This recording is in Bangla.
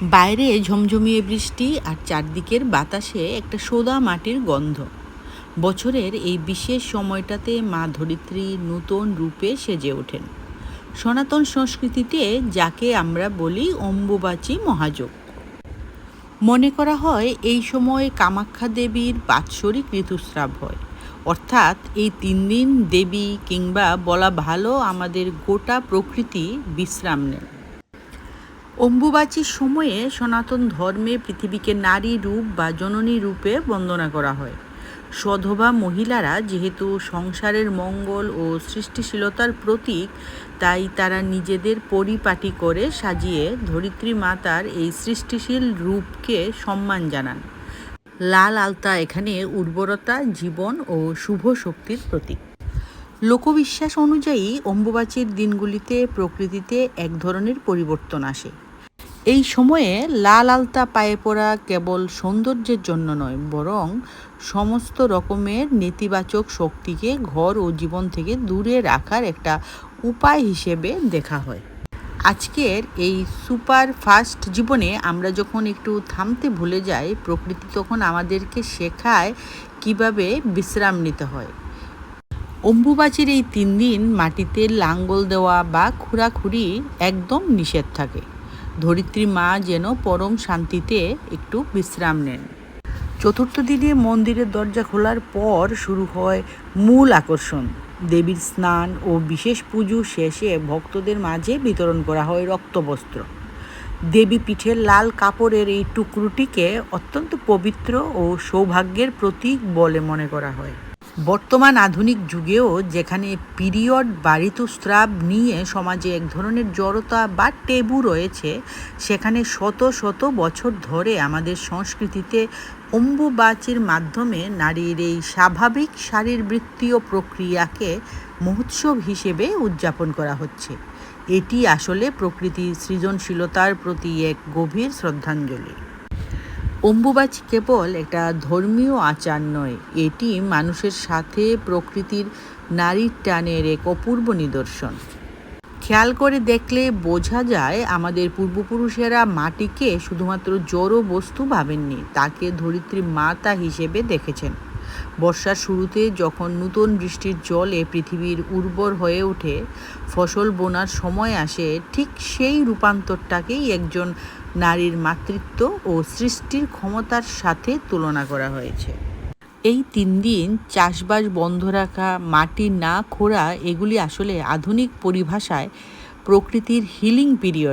বাইরে ঝমঝমিয়ে বৃষ্টি আর চারদিকের বাতাসে একটা সোদা মাটির গন্ধ। বছরের এই বিশেষ সময়টাতে মা ধরিত্রী নূতন রূপে সেজে ওঠেন। সনাতন সংস্কৃতিতে যাকে আমরা বলি অম্বুবাচী মহাযজ্ঞ। মনে করা হয় এই সময় কামাখ্যা দেবীর বাৎসরিক ঋতুস্রাব হয়, অর্থাৎ এই 3 দিন দেবী কিংবা বলা ভালো আমাদের গোটা প্রকৃতি বিশ্রাম নেন। অম্বুবাচীর সময়ে সনাতন ধর্মে পৃথিবীকে নারী রূপ বা জননী রূপে বন্দনা করা হয়। সধবা মহিলারা যেহেতু সংসারের মঙ্গল ও সৃষ্টিশীলতার প্রতীক, তাই তারা নিজেদের পরিপাটি করে সাজিয়ে ধরিত্রী মাতার এই সৃষ্টিশীল রূপকে সম্মান জানান। লাল আলতা এখানে উর্বরতা, জীবন ও শুভ শক্তির প্রতীক। লোকবিশ্বাস অনুযায়ী অম্বুবাচীর দিনগুলিতে প্রকৃতিতে এক ধরনের পরিবর্তন আসে। এই সময়ে লাল আলতা পায়ে পরা কেবল সৌন্দর্যের জন্য নয়, বরং সমস্ত রকমের নেতিবাচক শক্তিকে ঘর ও জীবন থেকে দূরে রাখার একটা উপায় হিসেবে দেখা হয়। আজকের এই সুপার ফাস্ট জীবনে আমরা যখন একটু থামতে ভুলে যাই, প্রকৃতি তখন আমাদেরকে শেখায় কিভাবে বিশ্রাম নিতে হয়। অম্বুবাচীর এই 3 দিন মাটিতে লাঙ্গল দেওয়া বা খুঁড়াখুড়ি একদম নিষেধ থাকে। ধরিত্রী মা যেন পরম শান্তিতে একটু বিশ্রাম নেন। চতুর্থ দিনে মন্দিরের দরজা খোলার পর শুরু হয় মূল আকর্ষণ। দেবীর স্নান ও বিশেষ পুজো শেষে ভক্তদের মাঝে বিতরণ করা হয় রক্তবস্ত্র। দেবী পিঠের লাল কাপড়ের এই টুকরোটিকে অত্যন্ত পবিত্র ও সৌভাগ্যের প্রতীক বলে মনে করা হয়। বর্তমান আধুনিক যুগেও যেখানে পিরিয়ড বা ঋতুস্রাব নিয়ে সমাজে এক ধরনের জড়তা বা টেবু রয়েছে, সেখানে শত শত বছর ধরে আমাদের সংস্কৃতিতে অম্বুবাচীর মাধ্যমে নারীর এই স্বাভাবিক শারীরবৃত্তীয় প্রক্রিয়াকে মহোৎসব হিসেবে উদযাপন করা হচ্ছে। এটি আসলে প্রকৃতির সৃজনশীলতার প্রতি এক গভীর শ্রদ্ধাঞ্জলি। অম্বুবাচী কেবল একটা ধর্মীয় আচার নয়, এটি মানুষের সাথে প্রকৃতির নারীর টানের এক অপূর্ব নিদর্শন। খেয়াল করে দেখলে বোঝা যায় আমাদের পূর্বপুরুষেরা মাটিকে শুধুমাত্র জড় বস্তু ভাবেননি, তাকে ধরিত্রী মাতা হিসেবে দেখেছেন। বর্ষার শুরুতে যখন নূতন বৃষ্টির জলে পৃথিবীর উর্বর হয়ে ওঠে, ফসল বোনার সময় আসে, ঠিক সেই রূপান্তরটাকেই একজন নারীর মাতৃত্ব ও সৃষ্টির ক্ষমতার সাথে তুলনা করা হয়েছে। এই 3 দিন চাষবাস বন্ধ রাখা, মাটি না খোঁড়া, এগুলি আসলে আধুনিক পরিভাষায় প্রকৃতির হিলিং পিরিয়ড।